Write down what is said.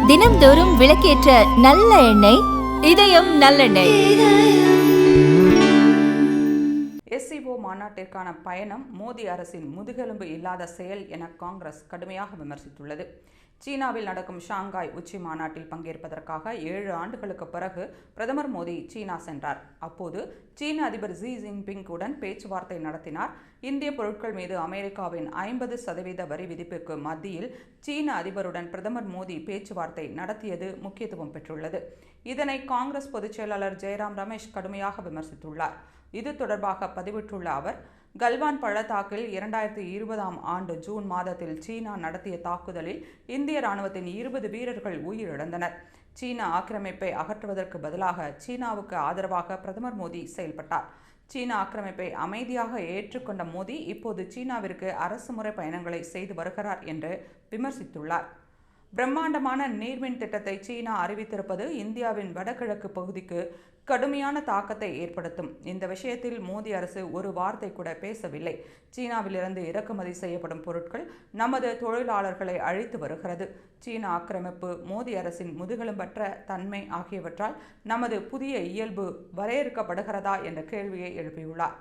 தினம்தோறும் விளக்கேற்ற நல்ல எண்ணெய் இதயம் நல்லெண்ணெய். SCO மாநாட்டிற்கான பயணம் மோடி அரசின் முதுகெலும்பு இல்லாத செயல் என காங்கிரஸ் கடுமையாக விமர்சித்துள்ளது. சீனாவில் நடக்கும் ஷாங்காய் உச்சி மாநாட்டில் பங்கேற்பதற்காக 7 ஆண்டுகளுக்கு பிறகு பிரதமர் மோடி சீனா சென்றார். அப்போது சீன அதிபர் ஜி ஜின்பிங் உடன் பேச்சுவார்த்தை நடத்தினார். இந்திய பொருட்கள் மீது அமெரிக்காவின் 50% வரி விதிப்புக்கு மத்தியில் சீன அதிபருடன் பிரதமர் மோடி பேச்சுவார்த்தை நடத்தியது முக்கியத்துவம் பெற்றுள்ளது. இதனை காங்கிரஸ் பொதுச் செயலாளர் ஜெயராம் ரமேஷ் கடுமையாக விமர்சித்துள்ளார். இது தொடர்பாக பதிவிட்டுள்ள அவர், கல்வான் பள்ளத்தாக்கில் 2020ஆம் ஆண்டு ஜூன் மாதத்தில் சீனா நடத்திய தாக்குதலில் இந்திய ராணுவத்தின் 20 வீரர்கள் உயிரிழந்தனர். சீன ஆக்கிரமிப்பை அகற்றுவதற்கு பதிலாக சீனாவுக்கு ஆதரவாக பிரதமர் மோடி செயல்பட்டார். சீன ஆக்கிரமிப்பை அமைதியாக ஏற்றுக்கொண்ட மோடி இப்போது சீனாவிற்கு அரசுமுறை பயணங்களை செய்து வருகிறார் என்று விமர்சித்துள்ளார். பிரம்மாண்டமான நீர்மின் திட்டத்தை சீனா அறிவித்திருப்பது இந்தியாவின் வடகிழக்கு பகுதிக்கு கடுமையான தாக்கத்தை ஏற்படுத்தும். இந்த விஷயத்தில் மோடி அரசு ஒரு வார்த்தை கூட பேசவில்லை. சீனாவிலிருந்து இறக்குமதி செய்யப்படும் பொருட்கள் நமது தொழிலாளர்களை அழித்து வருகிறது. சீன ஆக்கிரமிப்பு, மோடி அரசின் முதுகெலும்பற்ற தன்மை ஆகியவற்றால் நமது புதிய இயல்பு வரையறுக்கப்படுகிறதா என்ற கேள்வியை எழுப்பியுள்ளார்.